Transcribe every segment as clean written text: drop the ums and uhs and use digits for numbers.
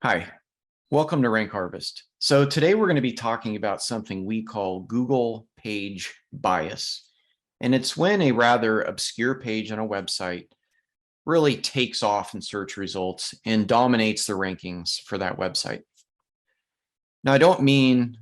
Hi, welcome to Rank Harvest. So today we're going to be talking about something we call Google page bias. And it's when a rather obscure page on a website really takes off in search results and dominates the rankings for that website. Now, I don't mean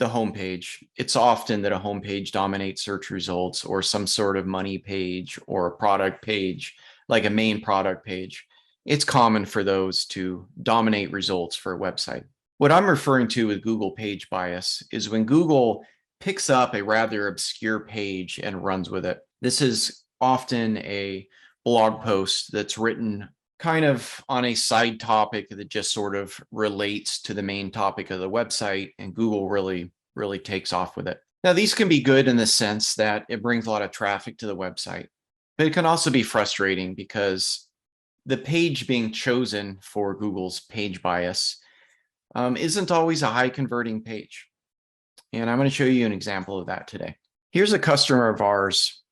the homepage. It's often that a homepage dominates search results or some sort of money page or a product page, like a main product page. It's common for those to dominate results for a website. What I'm referring to with Google page bias is when Google picks up a rather obscure page and runs with it. This is often a blog post that's written kind of on a side topic that just sort of relates to the main topic of the website, and Google really takes off with it. Now, these can be good in the sense that it brings a lot of traffic to the website, but it can also be frustrating because the page being chosen for Google's page bias isn't always a high converting page. And I'm going to show you an example of that today. Here's a customer of ours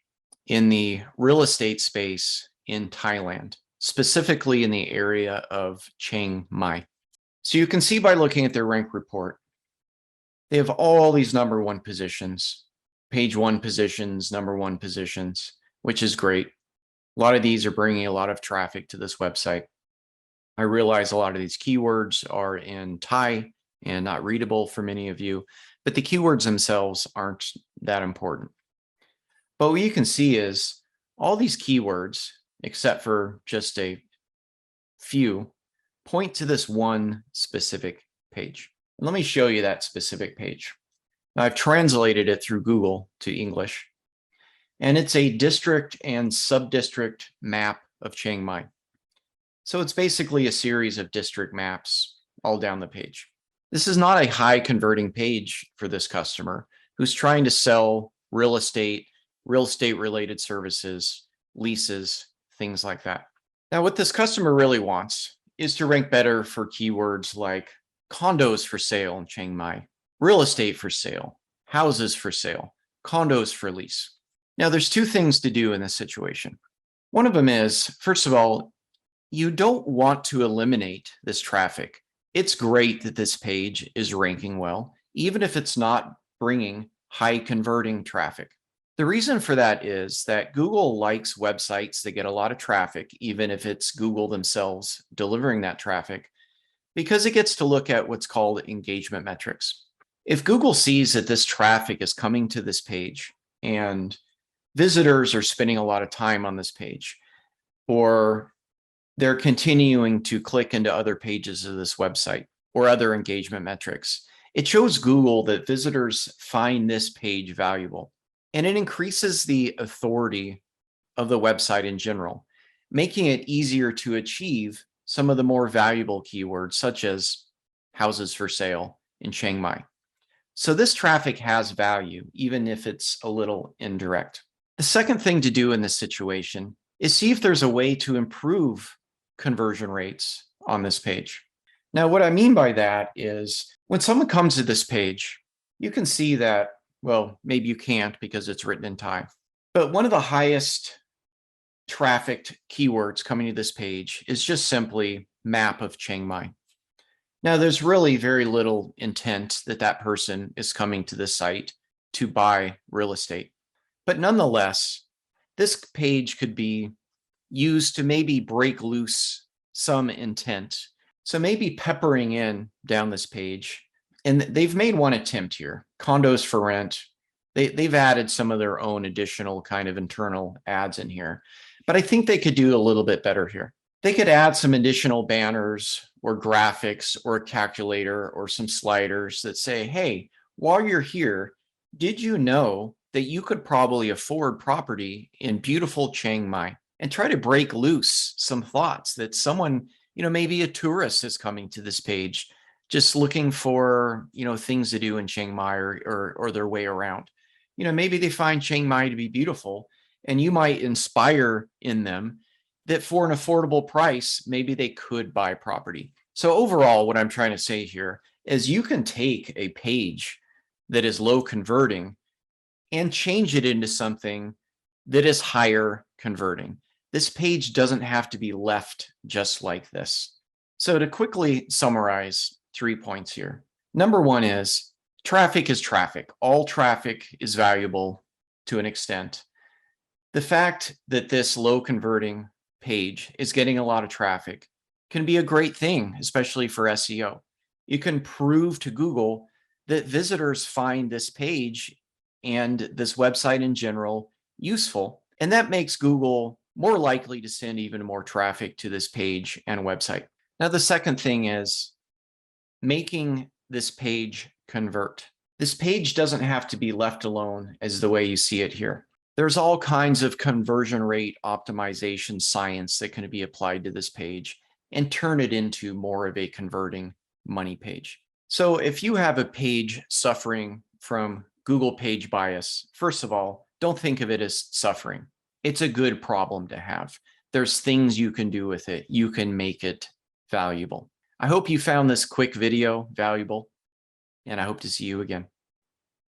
in the real estate space in Thailand, specifically in the area of Chiang Mai. So you can see by looking at their rank report, they have all these number one positions, page one positions, number one positions, which is great. A lot of these are bringing a lot of traffic to this website. I realize a lot of these keywords are in Thai and not readable for many of you, but the keywords themselves aren't that important. But what you can see is all these keywords, except for just a few, point to this one specific page. And let me show you that specific page. Now, I've translated it through Google to English, and it's a district and sub-district map of Chiang Mai. So it's basically a series of district maps all down the page. This is not a high converting page for this customer who's trying to sell real estate related services, leases, things like that. Now, what this customer really wants is to rank better for keywords like condos for sale in Chiang Mai, real estate for sale, houses for sale, condos for lease. Now, there's two things to do in this situation. One of them is, first of all, you don't want to eliminate this traffic. It's great that this page is ranking well, even if it's not bringing high converting traffic. The reason for that is that Google likes websites that get a lot of traffic, even if it's Google themselves delivering that traffic, because it gets to look at what's called engagement metrics. If Google sees that this traffic is coming to this page and visitors are spending a lot of time on this page, or they're continuing to click into other pages of this website or other engagement metrics, it shows Google that visitors find this page valuable. And it increases the authority of the website in general, making it easier to achieve some of the more valuable keywords, such as houses for sale in Chiang Mai. So this traffic has value, even if it's a little indirect. The second thing to do in this situation is see if there's a way to improve conversion rates on this page. Now, what I mean by that is when someone comes to this page, you can see that, well, maybe you can't because it's written in Thai, but one of the highest trafficked keywords coming to this page is just simply map of Chiang Mai. Now, there's really very little intent that that person is coming to this site to buy real estate. But nonetheless, this page could be used to maybe break loose some intent. So maybe peppering in down this page, and they've made one attempt here, condos for rent. They've added some of their own additional kind of internal ads in here, but I think they could do a little bit better here. They could add some additional banners or graphics or a calculator or some sliders that say, hey, while you're here, did you know that you could probably afford property in beautiful Chiang Mai? And try to break loose some thoughts that someone, maybe a tourist is coming to this page, just looking for, things to do in Chiang Mai or their way around. Maybe they find Chiang Mai to be beautiful, and you might inspire in them that for an affordable price, maybe they could buy property. So overall, what I'm trying to say here is you can take a page that is low converting and change it into something that is higher converting. This page doesn't have to be left just like this. So to quickly summarize 3 points here. Number one is traffic is traffic. All traffic is valuable to an extent. The fact that this low converting page is getting a lot of traffic can be a great thing, especially for SEO. You can prove to Google that visitors find this page and this website in general useful, and that makes Google more likely to send even more traffic to this page and website. Now, the second thing is making this page convert. This page doesn't have to be left alone as the way you see it here. There's all kinds of conversion rate optimization science that can be applied to this page and turn it into more of a converting money page. So if you have a page suffering from Google page bias, first of all, don't think of it as suffering. It's a good problem to have. There's things you can do with it. You can make it valuable. I hope you found this quick video valuable, and I hope to see you again.